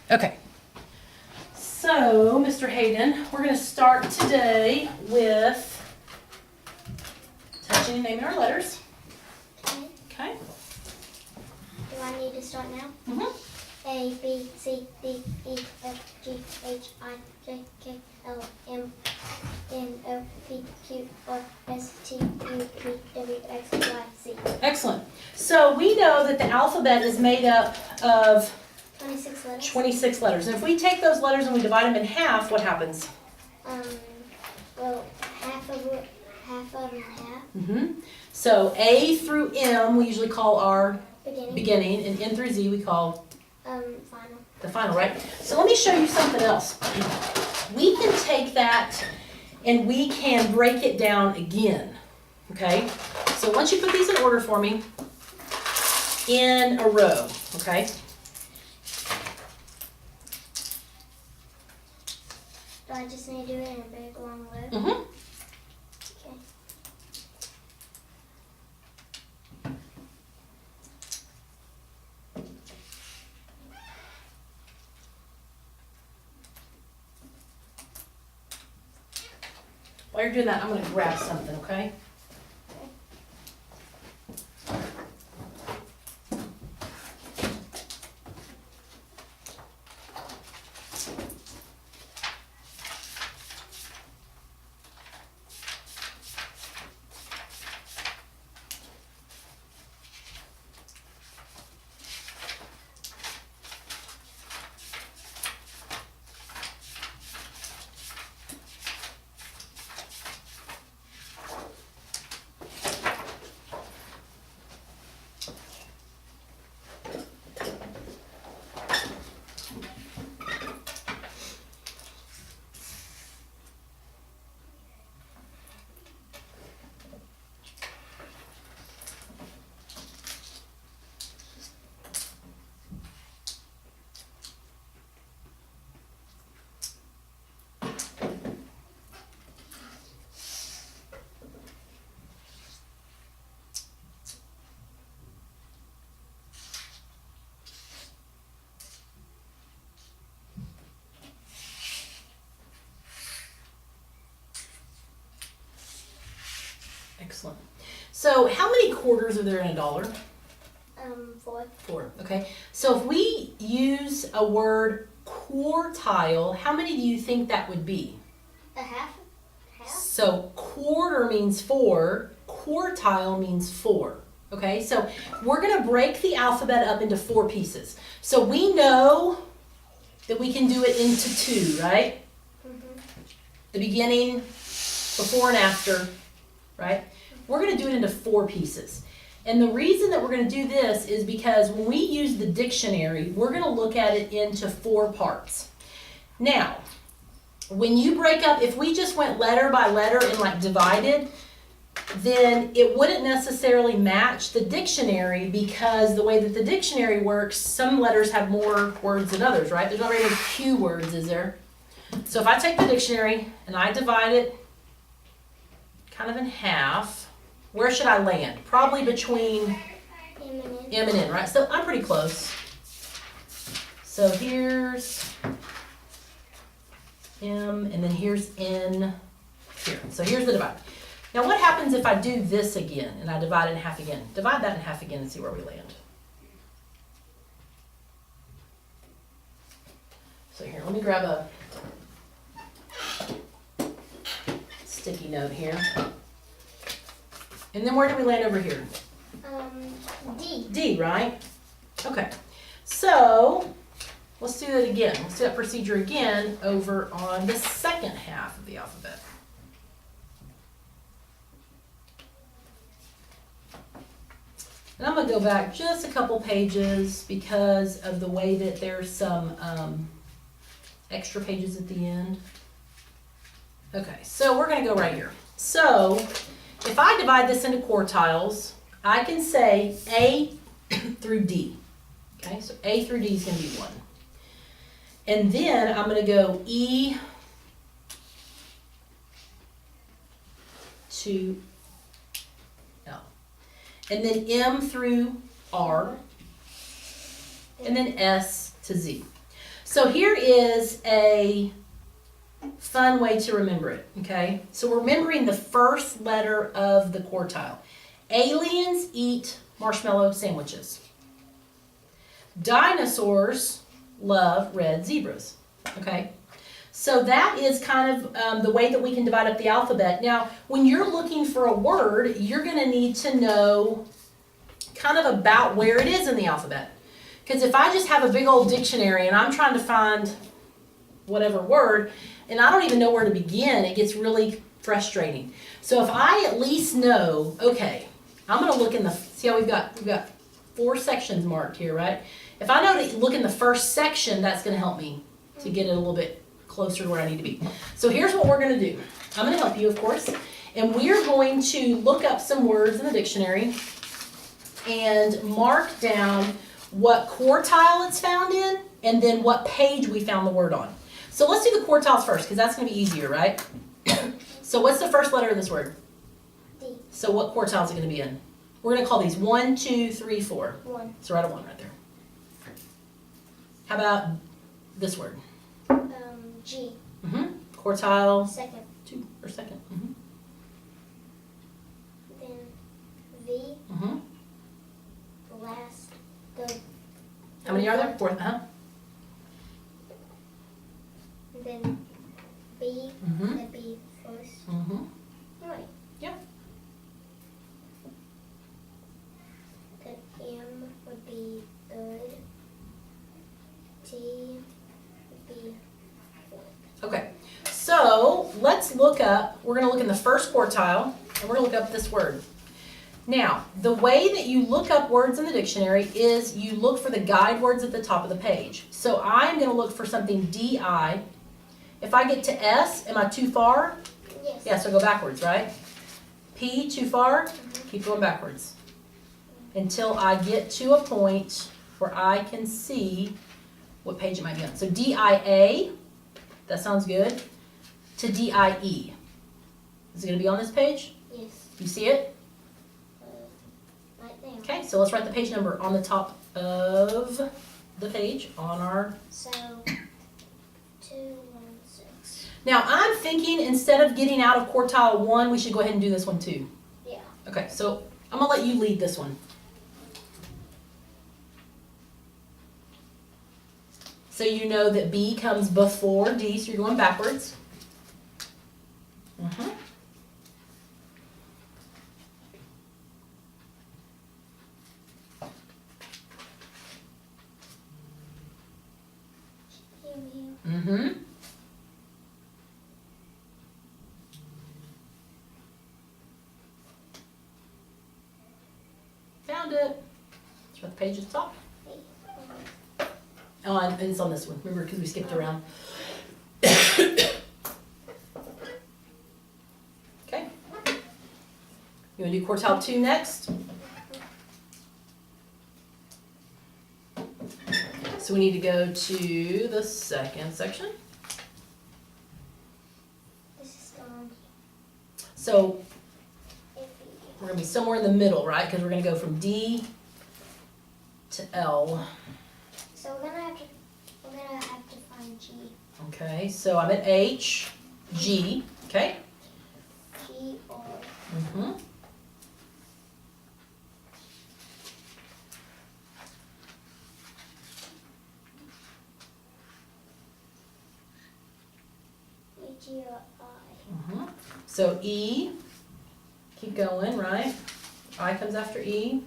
Okay. So, Mr. Hayden, we're going to start today with touching and naming our letters. Okay. Okay. Do I need to start now? Mm-hmm. A, B, C, D, E, F, G, H, I, J, K, L, M, N, O, P, Q, R, S, T, U, V, W, X, Y, Z. Excellent. So we know that the alphabet is made up of 26 letters. 26 letters. And if we take those letters and we divide them in half, what happens? Well, half of them half. Mm-hmm. So A through M we usually call our Beginning. beginning, and N through Z we call Final. the final, right? So let me show you something else. We can take that and we can break it down again, okay? So once you put these in order for me, in a row, okay? Do I just need to do it in a big long row? Mm-hmm. Okay. While you're doing that, I'm gonna grab something, okay? Excellent. So how many quarters are there in a dollar? 4. 4, okay. So if we use a word quartile, how many do you think that would be? A half? Half? So quarter means 4, quartile means 4. Okay, so we're going to break the alphabet up into 4 pieces. So we know that we can do it into 2, right? Mm-hmm. The beginning, before and after, right? We're going to do it into 4 pieces. And the reason that we're going to do this is because when we use the dictionary, we're going to look at it into 4 parts. Now, when you break up, if we just went letter by letter and like divided, then it wouldn't necessarily match the dictionary, because the way that the dictionary works, some letters have more words than others, right? There's not very many Q words, is there? So if I take the dictionary and I divide it kind of in half, where should I land? Probably between M and N, right? So I'm pretty close. So here's M, and then here's N here. So here's the divide. Now what happens if I do this again and I divide it in half again? Divide that in half again and see where we land. So here, let me grab a sticky note here. And then where do we land over here? D. D, right? Okay. So let's do that again. Let's do that procedure again over on the second half of the alphabet. And I'm going to go back just a couple pages because of the way that there's some extra pages at the end. Okay, so we're going to go right here. So if I divide this into quartiles, I can say A through D. Okay, so A through D is going to be 1. And then I'm going to go E to L. And then M through R. And then S to Z. So here is a fun way to remember it, okay? So we're remembering the first letter of the quartile. Aliens eat marshmallow sandwiches. Dinosaurs love red zebras, okay? So that is kind of the way that we can divide up the alphabet. Now, when you're looking for a word, you're going to need to know kind of about where it is in the alphabet. Because if I just have a big old dictionary and I'm trying to find whatever word, and I don't even know where to begin, it gets really frustrating. So if I at least know, okay, I'm going to look in the, see how we've got 4 sections marked here, right? If I know to look in the first section, that's going to help me to get it a little bit closer to where I need to be. So here's what we're going to do. I'm going to help you, of course, and we're going to look up some words in the dictionary and mark down what quartile it's found in and then what page we found the word on. So let's do the quartiles first because that's going to be easier, right? So what's the first letter of this word? D. So what quartile is it going to be in? We're going to call these 1, 2, 3, 4. 1. So write a 1 right there. How about this word? G. Quartile. Second. 2 or second. Then V. The last. How many are there? 4. Then B. That'd be first. Right. Yep. Then M would be third. T would be fourth. Okay. So let's look up, we're going to look in the first quartile, and we're going to look up this word. Now, the way that you look up words in the dictionary is you look for the guide words at the top of the page. So I'm going to look for something D-I. If I get to S, am I too far? Yes. Yeah, so go backwards, right? P, too far? Keep going backwards. Until I get to a point where I can see what page it might be on. So D-I-A, that sounds good, to D-I-E. Is it going to be on this page? Yes. You see it? Right there. Okay, so let's write the page number on the top of the page on our... So, 216. Now, I'm thinking instead of getting out of quartile 1, we should go ahead and do this one too. Yeah. Okay, so I'm going to let you lead this one. So you know that B comes before D, so you're going backwards. Here. Found it. Let's write the page at the top. Oh, and it's on this one. Remember, because we skipped around. Okay. You want to do quartile 2 next? So we need to go to the second section. This is gone. So we're going to be somewhere in the middle, right? Because we're going to go from D to L. So we're gonna have to find G. Okay, so I'm at H, G, okay? G or G or I. So E, keep going, right? I comes after E.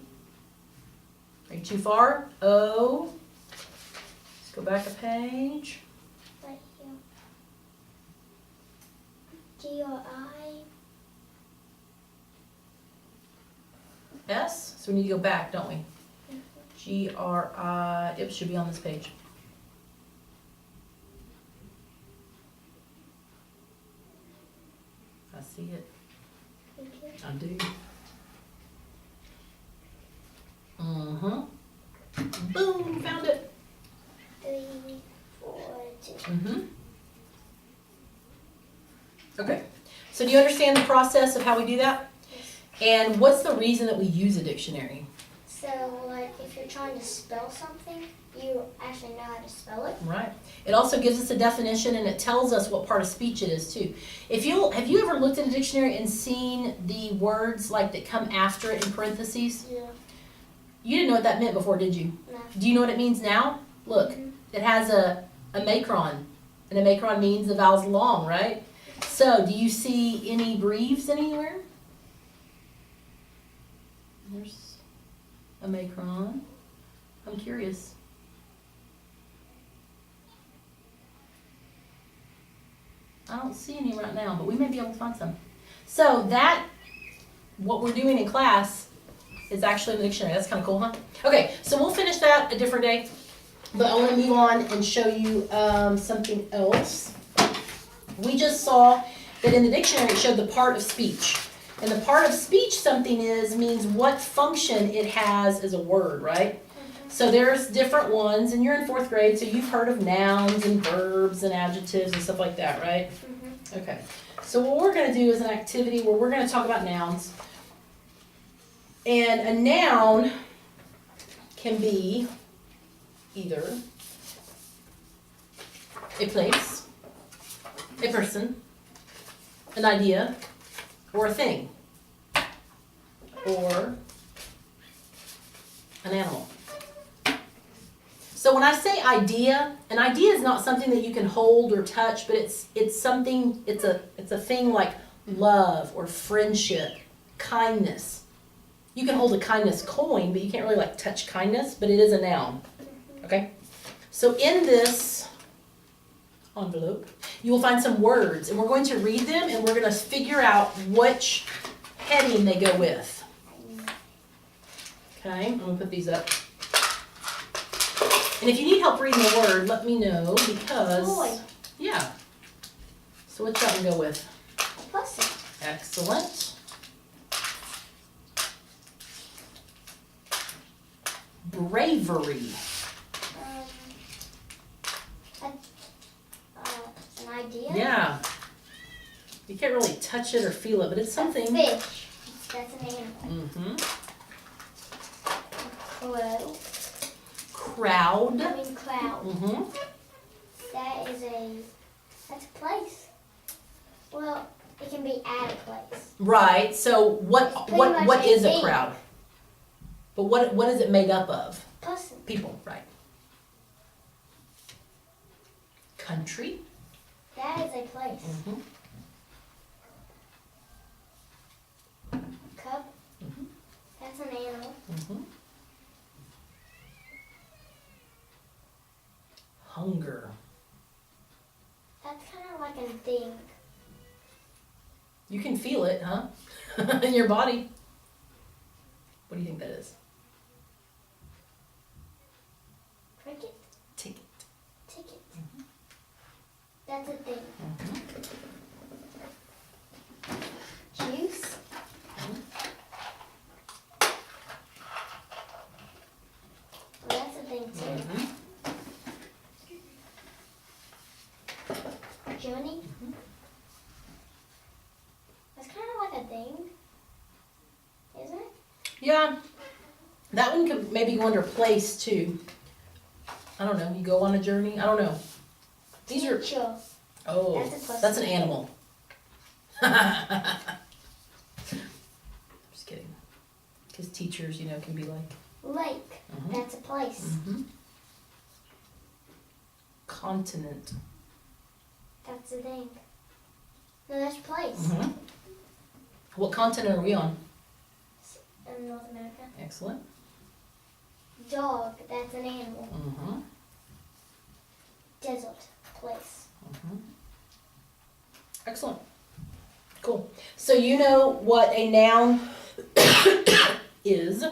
Are you too far? O. Let's go back a page. Right here. G or I. S. So we need to go back, don't we? G, R, I. It should be on this page. I see it. I do. Boom, found it. 3, 4, 2. Okay. So do you understand the process of how we do that? Yes. And what's the reason that we use a dictionary? So, like, if you're trying to spell something, you actually know how to spell it. Right. It also gives us a definition, and it tells us what part of speech it is too. Have you ever looked at a dictionary and seen the words like that come after it in parentheses? Yeah. You didn't know what that meant before, did you? No. Do you know what it means now? Look, it has a macron, and a macron means the vowel's long, right? So, do you see any breves anywhere? There's a macron. I'm curious. I don't see any right now, but we may be able to find some. So what we're doing in class is actually in the dictionary. That's kind of cool, huh? Okay, so we'll finish that a different day, but I want to move on and show you something else. We just saw that in the dictionary it showed the part of speech. And the part of speech something means what function it has as a word, right? So there's different ones, and you're in 4th grade, so you've heard of nouns and verbs and adjectives and stuff like that, right? Mm-hmm. Okay. So what we're going to do is an activity where we're going to talk about nouns. And a noun can be either a place, a person, an idea, or a thing, or an animal. So when I say idea, an idea is not something that you can hold or touch, but it's something, it's a thing like love or friendship, kindness. You can hold a kindness coin, but you can't really like touch kindness, but it is a noun. Okay? So in this envelope, you will find some words, and we're going to read them, and we're going to figure out which heading they go with. Okay, I'm going to put these up. And if you need help reading the word, let me know, because... Boy. Yeah. So what's that one go with? A pussy. Excellent. Bravery. An idea. Yeah. You can't really touch it or feel it, but it's something. A fish. That's an animal. Mm-hmm. Crow. Crowd. I mean cloud. Mm-hmm. That's a place. Well, it can be at a place. Right. So It's what pretty much is a thing. crowd? But what is it made up of? Person. People, right. Country. That is a place. Mm-hmm. Cub. Mhm. That's an animal. Mm-hmm. Hunger. That's kind of like a thing. You can feel it, huh? In your body. What do you think that is? Cricket. Ticket. Ticket. That's a thing. Mm-hmm. Juice. Well, that's a thing too. Mm-hmm. Journey. Mhm. That's kind of like a thing, isn't it? Yeah. That one could maybe go under place too. I don't know. You go on a journey. I don't know. These are. Teacher. Oh, That's a plus. that's an animal. Just kidding. Because teachers, can be like. Lake. Mhm. That's a place. Mm-hmm. Continent. That's a thing. No, that's a place. Mm-hmm. What continent are we on? In North America. Excellent. Dog. That's an animal. Mm-hmm. Desert. Place. Mm-hmm. Excellent. Cool. So you know what a noun is.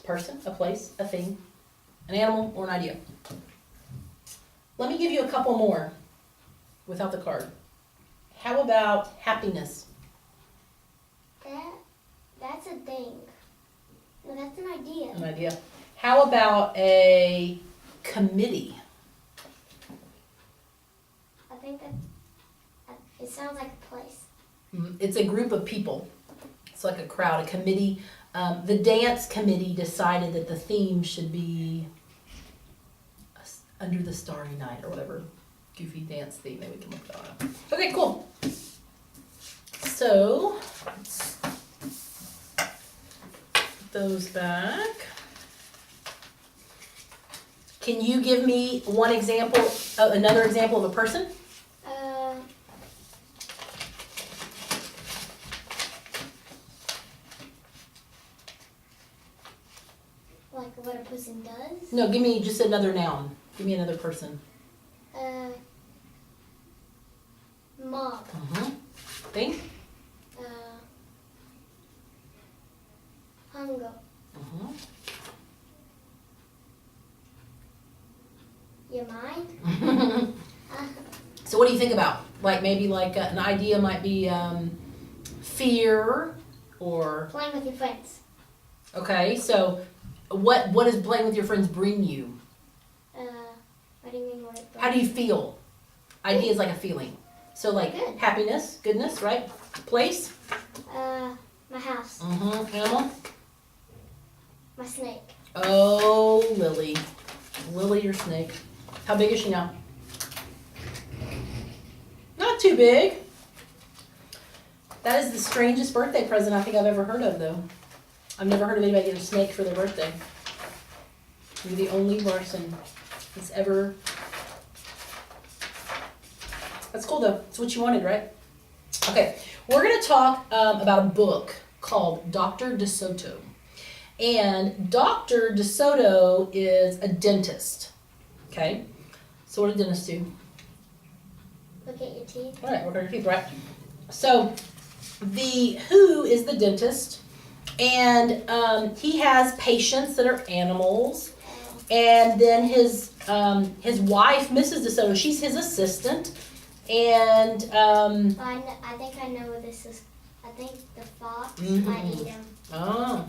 Person, a place, a thing, an animal, or an idea. Let me give you a couple more without the card. How about happiness? That's a thing. No, that's an idea. An idea. How about a committee? I think that it sounds like a place. It's a group of people. It's like a crowd, a committee The dance committee decided that the theme should be Under the Starry Night or whatever goofy dance theme that we can look that up. Okay, cool. So, let's put those back. Can you give me one example, another example of a person? Like what a person does? No, give me just another noun. Give me another person. Mob. Think? Hunger. Your mind? So what do you think about? Like maybe like an idea might be fear or... Playing with your friends. Okay, so what does playing with your friends bring you? What do you mean what it brings? How do you feel? Idea is like a feeling. So like Good. happiness, goodness, right? Place? My house. Animal? My snake. Oh, Lily. Lily, your snake. How big is she now? Not too big. That is the strangest birthday present I think I've ever heard of, though. I've never heard of anybody getting a snake for their birthday. You're the only person that's ever... That's cool, though. It's what you wanted, right? Okay, we're going to talk about a book called Dr. DeSoto. And Dr. DeSoto is a dentist. Okay? So what do dentists do? Look at your teeth. All right, work on your teeth, right? So who is the dentist, and he has patients that are animals, and then his wife, Mrs. DeSoto, she's his assistant, and I think I know what this is. I think the fox might eat him. Oh.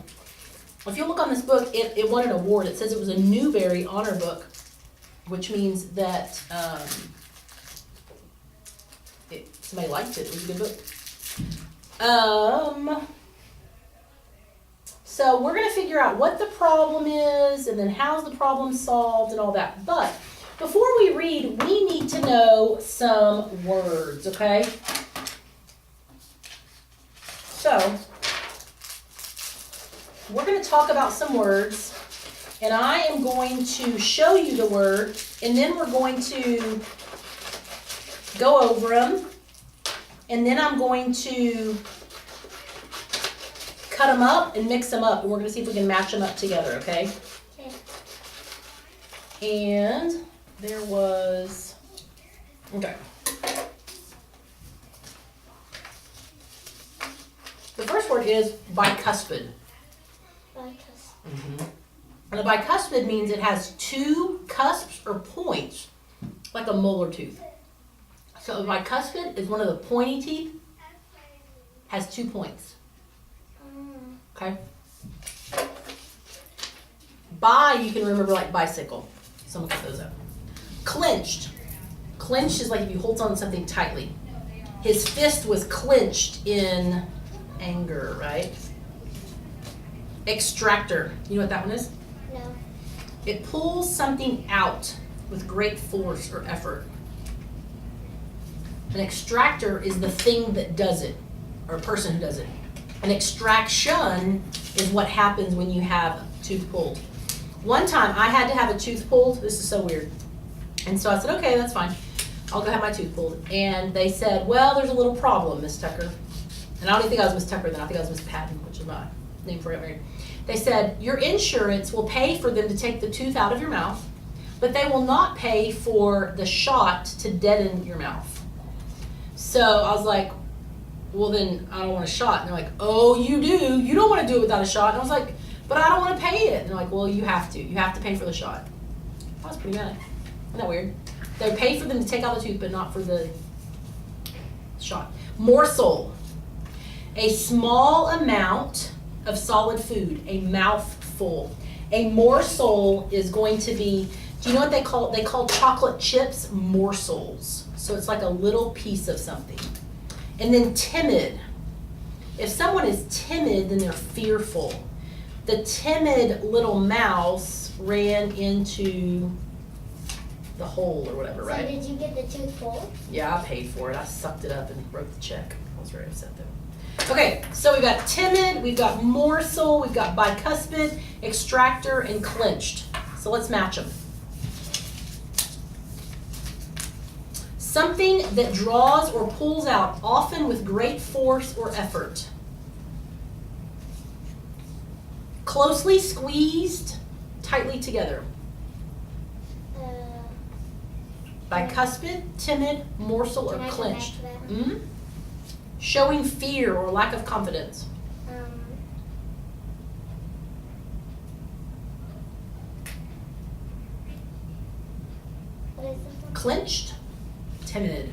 If you look on this book, it won an award. It says it was a Newbery Honor Book, which means that somebody liked it. It was a good book. So we're going to figure out what the problem is, and then how's the problem solved, and all that. But before we read, we need to know some words, okay? So we're going to talk about some words, and I am going to show you the word, and then we're going to go over them, and then I'm going to cut them up and mix them up, and we're going to see if we can match them up together, okay? Okay. And there was, okay. The first word is bicuspid. And a bicuspid means it has two cusps or points, like a molar tooth. So a bicuspid is one of the pointy teeth, has 2 points. Okay? Bi, you can remember like bicycle. Someone cut those up. Clenched. Clenched is like if you hold on to something tightly. His fist was clenched in anger, right? Extractor. You know what that one is? No. It pulls something out with great force or effort. An extractor is the thing that does it, or a person who does it. An extraction is what happens when you have a tooth pulled. One time I had to have a tooth pulled. This is so weird. And so I said, okay, that's fine. I'll go have my tooth pulled. And they said, well, there's a little problem, Miss Tucker. And I don't even think I was Miss Tucker then. I think I was Miss Patton, which is my name for it. Married. They said, your insurance will pay for them to take the tooth out of your mouth, but they will not pay for the shot to deaden your mouth. So I was like, well then I don't want a shot. And they're like, oh, you do? You don't want to do it without a shot? And I was like, but I don't want to pay it. And they're like, well, you have to. You have to pay for the shot. I was pretty mad. Isn't that weird? They pay for them to take out the tooth, but not for the shot. Morsel. A small amount of solid food, a mouthful. A morsel is going to be, do you know what they call? They call chocolate chips morsels. So it's like a little piece of something. And then timid. If someone is timid, then they're fearful. the timid little mouse ran into the hole or whatever, So right? did you get the tooth pulled? Yeah, I paid for it. I sucked it up and wrote the check. I was very upset though. Okay, so we've got timid, we've got morsel, we've got bicuspid, extractor, and clenched. So let's match them. Something that draws or pulls out, often with great force or effort. Closely squeezed, tightly together. Bicuspid, timid, morsel, or Can I come clenched. back to that? Hmm? Showing fear or lack of confidence. What is this one? Clenched, timid.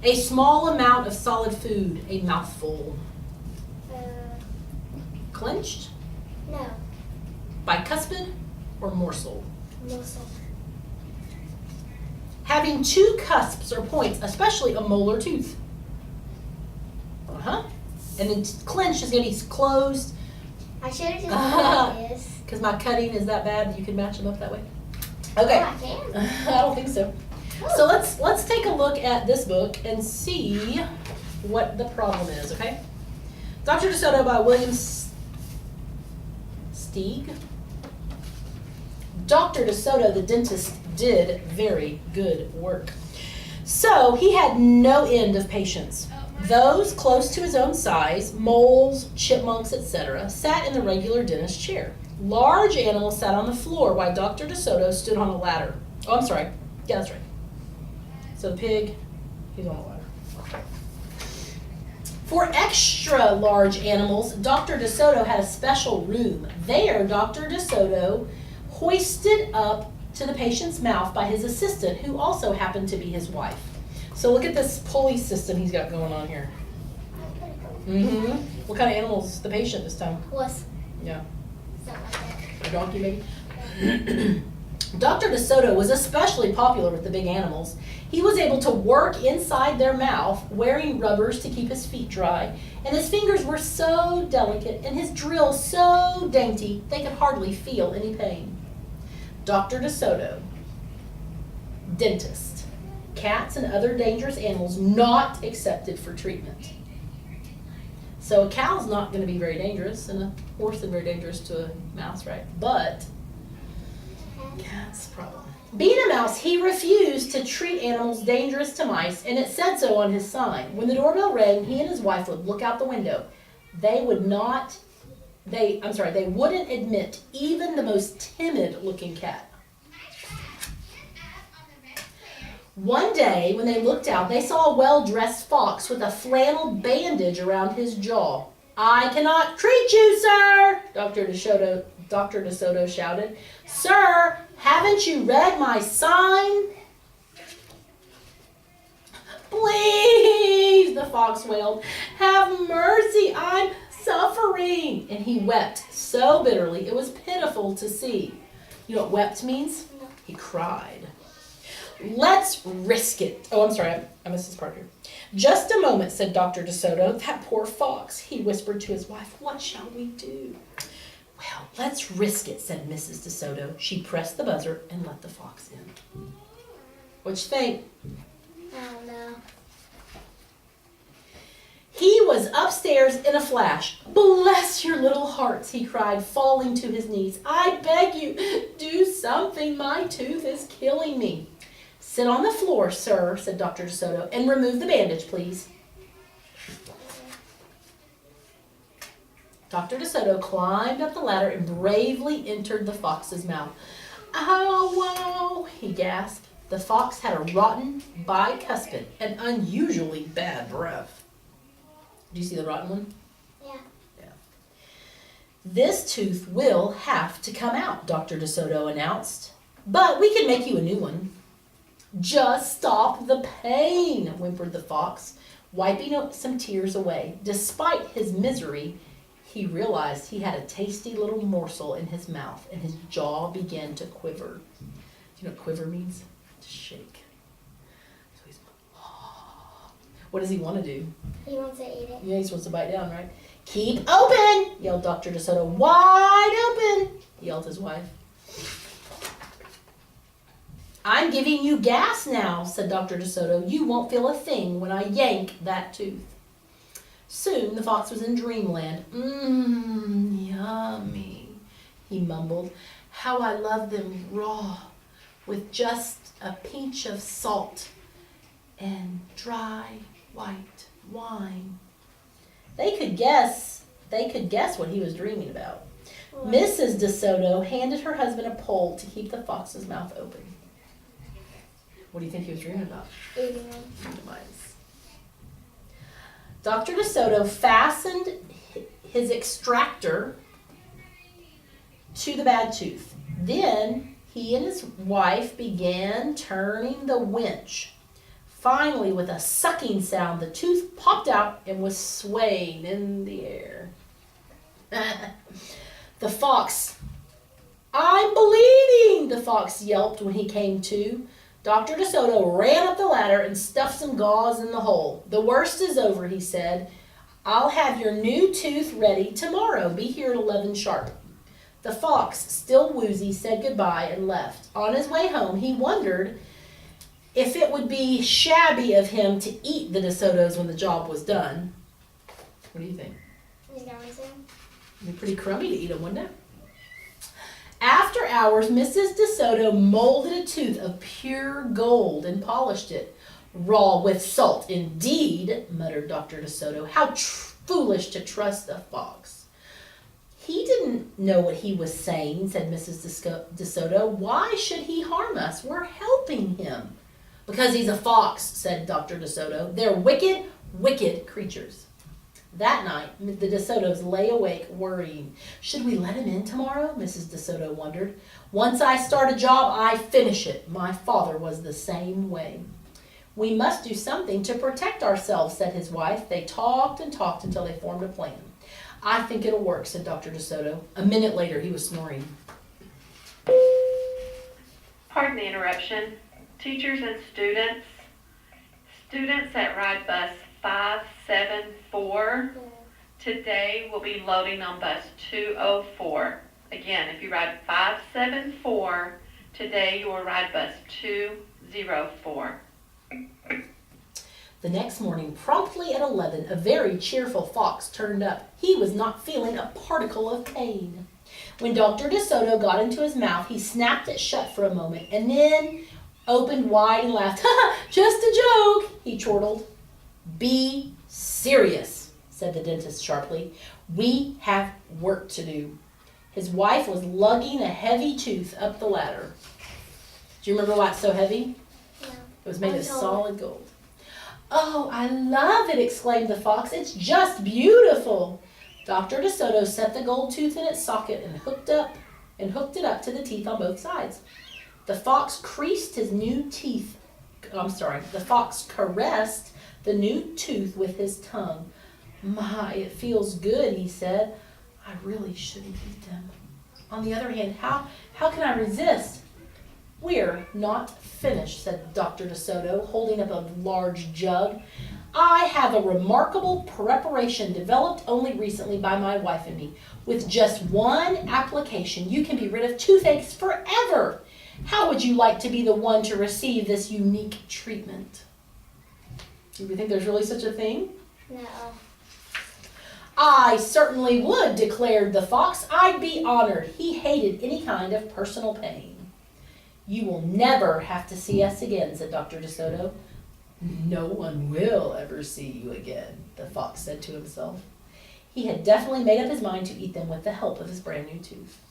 A small amount of solid food, a mouthful. Clenched, No. bicuspid, or morsel. Muscle. Having two cusps or points, especially a molar tooth. Uh-huh. And then clenched is going to be closed. I should have just known this. Because my cutting is that bad, you can match them up that way. Okay. Oh, I can. I don't think so. So let's take a look at this book and see what the problem is, okay? Dr. DeSoto by William Steig. Dr. DeSoto, the dentist, did very good work. So he had no end of patients. Those close to his own size, moles, chipmunks, etc., sat in the regular dentist chair. Large animals sat on the floor while Dr. DeSoto stood on a ladder. Oh, I'm sorry. Yeah, that's right. So the pig, he's on a ladder. For extra large animals, Dr. DeSoto had a special room. There, Dr. DeSoto hoisted up to the patient's mouth by his assistant, who also happened to be his wife. So look at this pulley system he's got going on here. Mm-hmm. What kind of animal is the patient this time? Horse. Yeah. Something like that. A donkey, maybe? Dr. DeSoto was especially popular with the big animals. He was able to work inside their mouth, wearing rubbers to keep his feet dry, and his fingers were so delicate and his drill so dainty they could hardly feel any pain. Dr. DeSoto, dentist. Cats and other dangerous animals not accepted for treatment. So a cow's not going to be very dangerous, and a horse is very dangerous to a mouse, right? But cat's problem. Being a mouse, he refused to treat animals dangerous to mice, and it said so on his sign. When the doorbell rang, he and his wife would look out the window. They wouldn't admit even the most timid-looking cat. One day, when they looked out, they saw a well-dressed fox with a flannel bandage around his jaw. "I cannot treat you, sir," Dr. DeSoto shouted. "Sir, haven't you read my sign?" "Please," the fox wailed, "have mercy, I'm suffering." And he wept so bitterly, it was pitiful to see. You know what wept means? No. He cried. "Let's risk it." Oh, I'm sorry, I missed this part here. "Just a moment," said Dr. DeSoto. "That poor fox," he whispered to his wife. "What shall we do?" "Well, let's risk it," said Mrs. DeSoto. She pressed the buzzer and let the fox in. What you think? Oh no. He was upstairs in a flash. "Bless your little hearts," he cried, falling to his knees. "I beg you, do something. My tooth is killing me." "Sit on the floor, sir," said Dr. DeSoto, "and remove the bandage, please." Dr. DeSoto climbed up the ladder and bravely entered the fox's mouth. "Oh, wow," he gasped. The fox had a rotten bicuspid and unusually bad breath. Do you see the rotten one? Yeah. "This tooth will have to come out," Dr. DeSoto announced. "But we can make you a new one." "Just stop the pain," whimpered the fox, wiping some tears away. Despite his misery, he realized he had a tasty little morsel in his mouth, and his jaw began to quiver. Do you know what quiver means? To shake. So he's, what does he want to do? He wants to eat it. Yeah, he's supposed to bite down, right? Keep open, yelled Dr. DeSoto. Wide open, yelled his wife. I'm giving you gas now, said Dr. DeSoto. You won't feel a thing when I yank that tooth. Soon the fox was in dreamland. Yummy, he mumbled. How I love them raw, with just a pinch of salt and dry white wine. They could guess what he was dreaming about. What? Mrs. DeSoto handed her husband a pole to keep the fox's mouth open. What do you think he was dreaming about? Eating them. Mice. Dr. DeSoto fastened his extractor to the bad tooth. Then he and his wife began turning the winch. Finally, with a sucking sound, the tooth popped out and was swaying in the air. The fox, I'm bleeding, the fox yelped when he came to. Dr. DeSoto ran up the ladder and stuffed some gauze in the hole. The worst is over, he said. I'll have your new tooth ready tomorrow. Be here at 11 sharp. The fox, still woozy, said goodbye and left. On his way home, he wondered if it would be shabby of him to eat the DeSotos when the job was done. What do you think? He's going to. It'd be pretty crummy to eat them, wouldn't it? After hours, Mrs. DeSoto molded a tooth of pure gold and polished it. Raw with salt, indeed, muttered Dr. DeSoto. How foolish to trust the fox. He didn't know what he was saying, said Mrs. DeSoto. Why should he harm us? We're helping him. Because he's a fox, said Dr. DeSoto. They're wicked, wicked creatures. That night, the DeSotos lay awake, worrying. Should we let him in tomorrow? Mrs. DeSoto wondered. Once I start a job, I finish it. My father was the same way. We must do something to protect ourselves, said his wife. They talked and talked until they formed a plan. I think it'll work, said Dr. DeSoto. A minute later, he was snoring. Pardon the interruption. Teachers and students. Students at ride bus 574 today will be loading on bus 204. Again, if you ride 574, today you will ride bus 204. The next morning, promptly at 11, a very cheerful fox turned up. He was not feeling a particle of pain. When Dr. DeSoto got into his mouth, he snapped it shut for a moment and then opened wide and laughed. Ha! Just a joke, he chortled. Be serious, said the dentist sharply. We have work to do. His wife was lugging a heavy tooth up the ladder. Do you remember why it's so heavy? No. It was made of solid gold. Oh, I love it, exclaimed the fox. It's just beautiful. Dr. DeSoto set the gold tooth in its socket and hooked it up to the teeth on both sides. The fox caressed the new tooth with his tongue. My, it feels good, he said. I really shouldn't eat them. On the other hand, how can I resist? We're not finished, said Dr. DeSoto, holding up a large jug. I have a remarkable preparation developed only recently by my wife and me. With just one application, you can be rid of toothaches forever. How would you like to be the one to receive this unique treatment? Do you think there's really such a thing? No. I certainly would, declared the fox. I'd be honored. He hated any kind of personal pain. You will never have to see us again, said Dr. DeSoto. No one will ever see you again, the fox said to himself. He had definitely made up his mind to eat them with the help of his brand new tooth.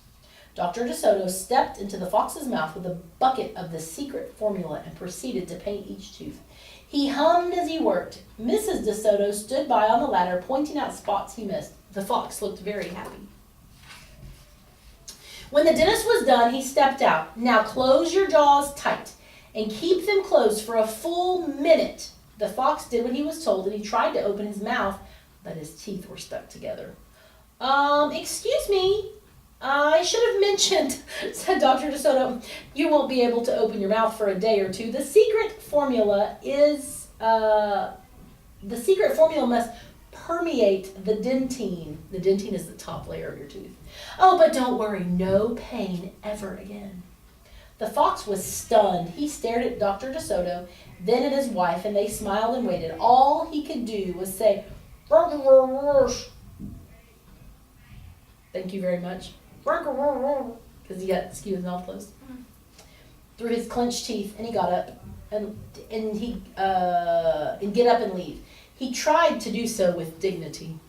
Dr. DeSoto stepped into the fox's mouth with a bucket of the secret formula and proceeded to paint each tooth. He hummed as he worked. Mrs. DeSoto stood by on the ladder, pointing out spots he missed. The fox looked very happy. When the dentist was done, he stepped out. Now close your jaws tight and keep them closed for a full minute. The fox did what he was told, and he tried to open his mouth, but his teeth were stuck together. Excuse me, I should have mentioned, said Dr. DeSoto, you won't be able to open your mouth for a day or two. The secret formula must permeate the dentine. The dentine is the top layer of your tooth. Oh, but don't worry, no pain ever again. The fox was stunned. He stared at Dr. DeSoto, then at his wife, and they smiled and waited. All he could do was say, thank you very much. Because he got his mouth closed. Through his clenched teeth, and he got up and get up and leave. He tried to do so with dignity.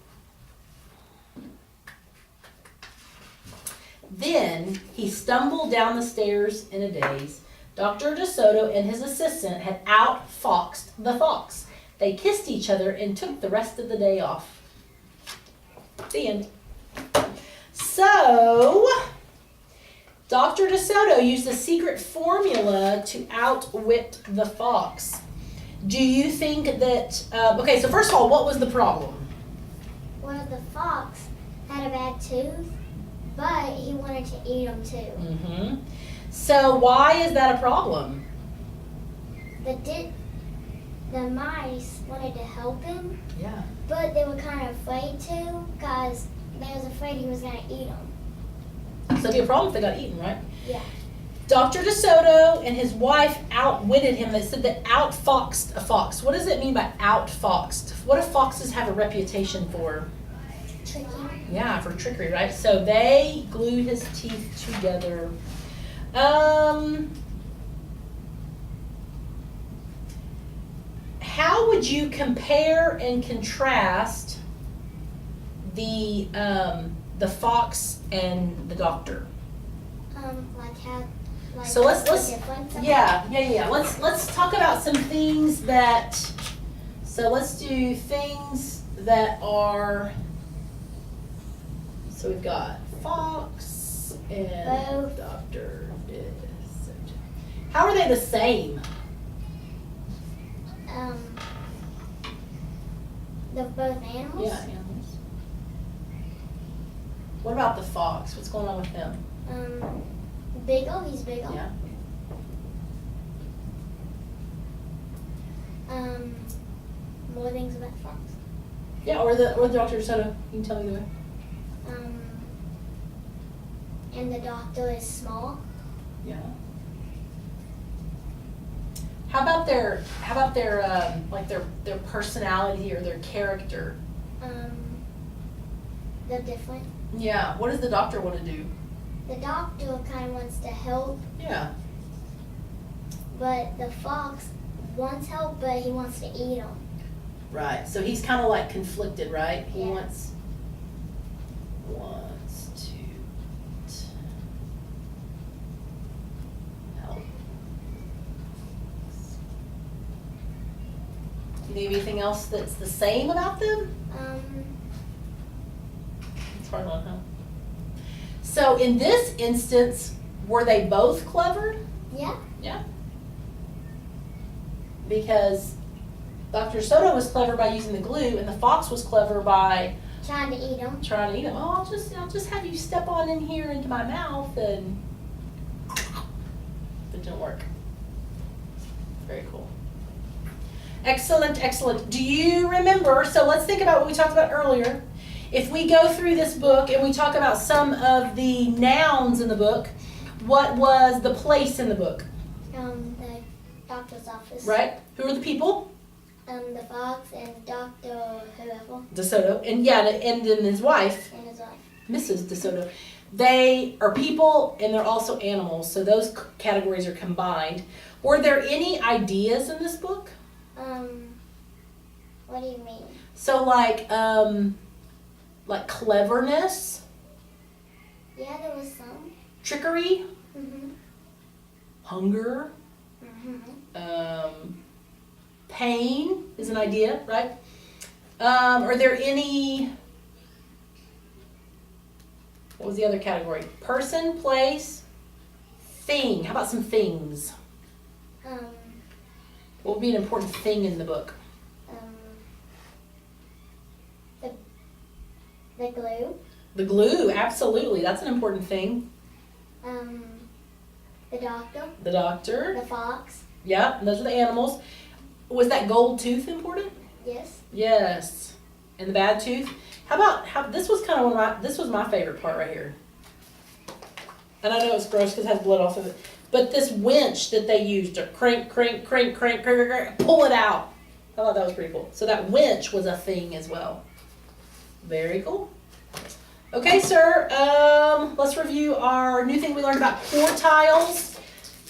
Then he stumbled down the stairs in a daze. Dr. DeSoto and his assistant had outfoxed the fox. They kissed each other and took the rest of the day off. The end. So, Dr. DeSoto used a secret formula to outwit the fox. Do you think that, okay, so first of all, what was the problem? Well, the fox had a bad tooth, but he wanted to eat them too. Mm-hmm. So why is that a problem? The mice wanted to help him, Yeah. but they were kind of afraid to because they was afraid he was going to eat them. So it'd be a problem if they got eaten, right? Yeah. Dr. DeSoto and his wife outwitted him. They said that outfoxed a fox. What does it mean by outfoxed? What do foxes have a reputation for? Tricky. Yeah, for trickery, right? So they glued his teeth together. How would you compare and contrast the fox and the doctor? Like how. Like So let's the difference of yeah. Let's talk about some things that. So let's do things that are. So we've got fox and Both. doctor. How are they the same? They're both animals. Yeah, animals. What about the fox? What's going on with him? Bigger. He's bigger. Yeah. More things about the fox. Yeah, or the Dr. Soda. You can tell me the way. And the doctor is small. Yeah. How about their like their personality or their character? They're different. Yeah. What does the doctor want to do? The doctor kind of wants to help, Yeah. but the fox wants help, but he wants to eat them. Right. So he's kind of like conflicted, right? He Yeah. wants to help. Do you have anything else that's the same about them? It's hard one, huh? So in this instance, were they both clever? Yeah. Yeah. Because Dr. Soto was clever by using the glue, and the fox was clever by Trying to eat them. trying to eat them. Oh, I'll just have you step on in here into my mouth, and it didn't work. Very cool. Excellent, excellent. Do you remember? So let's think about what we talked about earlier. If we go through this book and we talk about some of the nouns in the book, what was the place in the book? The doctor's office. Right? Who are the people? The fox and Dr. whoever DeSoto. And yeah, and then his wife, and his wife. Mrs. DeSoto. They are people and they're also animals, so those categories are combined. Were there any ideas in this book? What do you mean? So like cleverness, Yeah, there was some. trickery, Mhm. hunger, Mhm. pain is an idea, right? Are there any, what was the other category? Person, place, thing. How about some things? What would be an important thing in the book? The glue. The glue, absolutely. That's an important thing. The doctor. The doctor. The fox. Yeah, and those are the animals. Was that gold tooth important? Yes. Yes. and the bad tooth. How this was kind of this was my favorite part right here. And I know it's gross because it has blood off of it. But this winch that they used to crank, pull it out. I thought that was pretty cool. So that winch was a thing as well. Very cool. Okay, sir, let's review our new thing we learned about quartiles.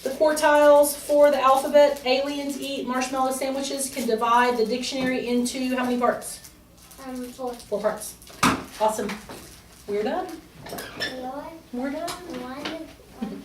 The quartiles for the alphabet. Aliens eat marshmallow sandwiches can divide the dictionary into how many parts? 4. 4 parts. Awesome. We're done. Lord, We're done. why can